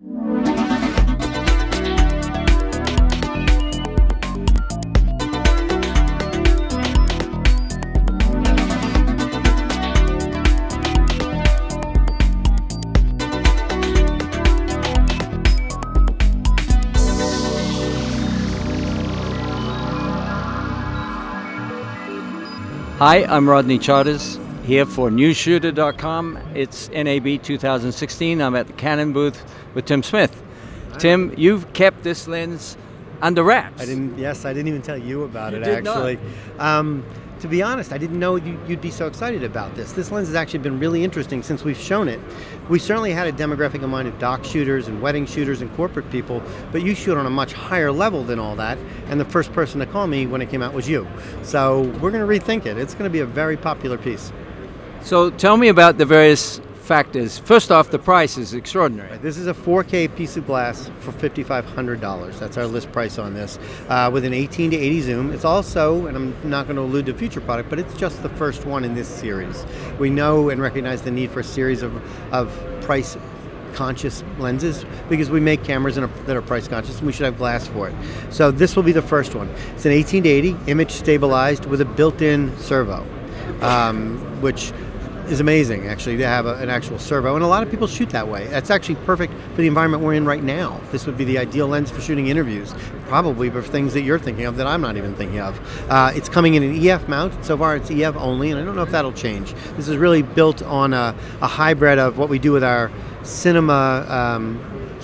Hi, I'm Rodney Charters here for Newsshooter.com. It's NAB 2016. I'm at the Canon booth with Tim Smith. Hi. Tim, you've kept this lens under wraps. I didn't even tell you about you it, did actually. To be honest, I didn't know you'd be so excited about this. This lens has actually been really interesting since we've shown it. We certainly had a demographic in mind of doc shooters and wedding shooters and corporate people, but you shoot on a much higher level than all that, and the first person to call me when it came out was you. So we're going to rethink it. It's going to be a very popular piece. So tell me about the various factors. First off, the price is extraordinary. This is a 4K piece of glass for $5,500. That's our list price on this, with an 18 to 80 zoom. It's also, and I'm not going to allude to future product, but it's just the first one in this series. We know and recognize the need for a series of price conscious lenses because we make cameras that are price conscious, and we should have glass for it. So this will be the first one. It's an 18 to 80 image stabilized with a built-in servo, which is amazing, actually, to have an actual servo, and a lot of people shoot that way. That's actually perfect for the environment we're in right now. This would be the ideal lens for shooting interviews, probably for things that you're thinking of that I'm not even thinking of. It's coming in an EF mount. So far it's EF only, and I don't know if that'll change. This is really built on a hybrid of what we do with our cinema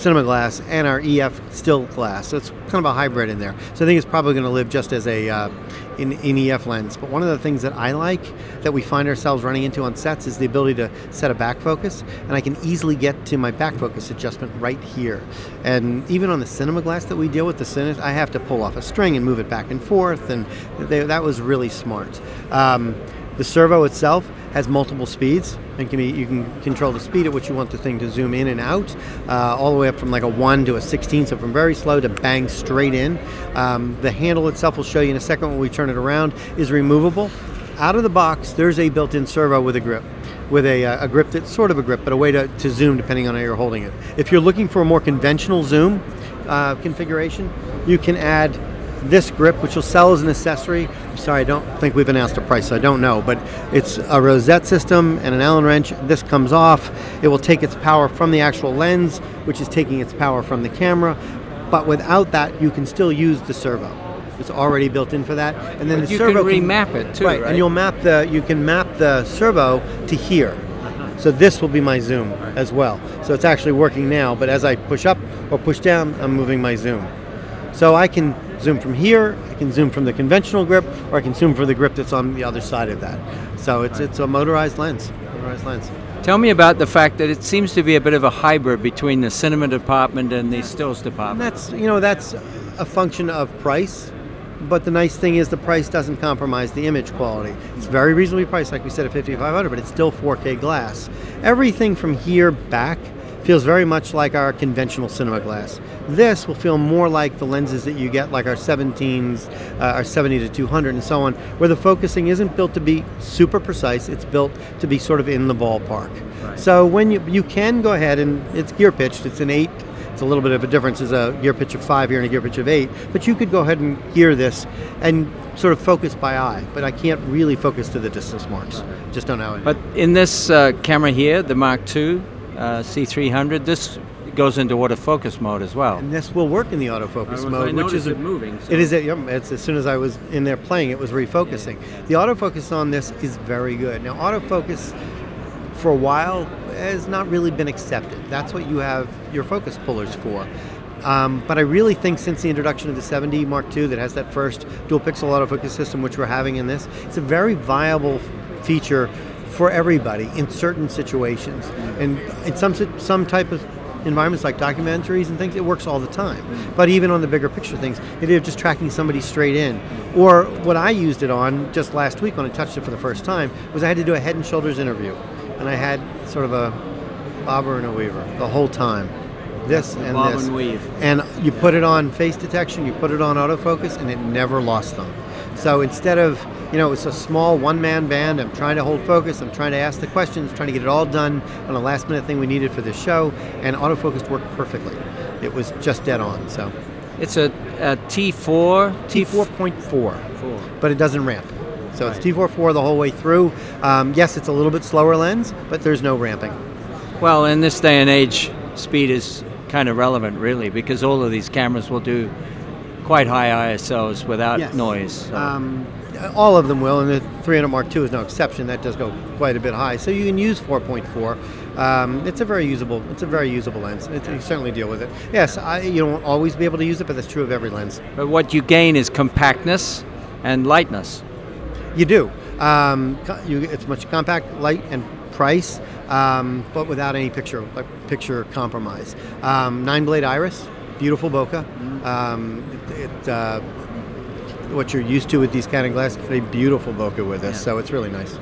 glass and our EF still glass. So it's kind of a hybrid in there. So I think it's probably going to live just as an EF lens. But one of the things that I like that we find ourselves running into on sets is the ability to set a back focus, and I can easily get to my back focus adjustment right here. And even on the cinema glass that we deal with, the cine, I have to pull off a string and move it back and forth, and that was really smart. The servo itself has multiple speeds, and you can control the speed at which you want the thing to zoom in and out, all the way up from like a 1 to a 16, so from very slow to bang straight in. The handle itself, we'll show you in a second when we turn it around, is removable. Out of the box, there's a built-in servo with a grip. With a grip that's sort of a grip, but a way to zoom depending on how you're holding it. If you're looking for a more conventional zoom configuration, you can add this grip, which will sell as an accessory. I'm sorry, I don't think we've announced a price, so I don't know, but it's a rosette system and an Allen wrench. This comes off. It will take its power from the actual lens, which is taking its power from the camera, but without that, you can still use the servo. It's already built in for that, and then but the you servo can remap it too, right? And you can map the servo to here. So this will be my zoom as well. So it's actually working now, but as I push up or push down, I'm moving my zoom. So I can zoom from here, I can zoom from the conventional grip, or I can zoom from the grip that's on the other side of that. So it's a motorized lens. Tell me about the fact that it seems to be a bit of a hybrid between the cinema department and the stills department. That's a function of price, but the nice thing is the price doesn't compromise the image quality. It's very reasonably priced, like we said, at $5,500, but it's still 4K glass. Everything from here back feels very much like our conventional cinema glass. This will feel more like the lenses that you get, like our 17s, our 70 to 200 and so on, where the focusing isn't built to be super precise, it's built to be sort of in the ballpark. Right. So when you can go ahead, and it's gear pitched, it's an 8, it's a little bit of a difference, there's a gear pitch of 5 here and a gear pitch of 8, but you could go ahead and gear this and sort of focus by eye, but I can't really focus to the distance marks. Just don't know it. But in this camera here, the Mark II, C300, this goes into autofocus mode as well. And this will work in the autofocus mode, which is moving. So. It is. It's as soon as I was in there playing, it was refocusing. Yeah. The autofocus on this is very good. Now, autofocus for a while has not really been accepted. That's what you have your focus pullers for. But I really think since the introduction of the 70 Mark II that has that first dual pixel autofocus system, which we're having in this, it's a very viable feature for everybody in certain situations. And in some type of environments like documentaries and things, it works all the time. But even on the bigger picture things, the idea of just tracking somebody straight in. Or what I used it on just last week when I touched it for the first time was I had to do a head and shoulders interview. And I had sort of a bobber and a weaver the whole time. This and bob this. And weave. And you put it on face detection, you put it on autofocus, and it never lost them. So instead of, it's a small one-man band, I'm trying to hold focus, I'm trying to ask the questions, trying to get it all done on a last-minute thing we needed for this show, and autofocus worked perfectly. It was just dead on. So it's a T4? T4.4, but it doesn't ramp. So it's T4.4 the whole way through. Yes, it's a little bit slower lens, but there's no ramping. Well, in this day and age, speed is kind of relevant, really, because all of these cameras will do quite high ISOs without noise. So. All of them will, and the 300 Mark II is no exception. That does go quite a bit high. So you can use 4.4. It's a very usable lens. You certainly deal with it. Yes, you don't always be able to use it, but that's true of every lens. But what you gain is compactness and lightness. You do. It's much compact, light, and price, but without any picture compromise. 9-blade iris, beautiful bokeh. What you're used to with these Canon glasses, a beautiful bokeh with this, so it's really nice.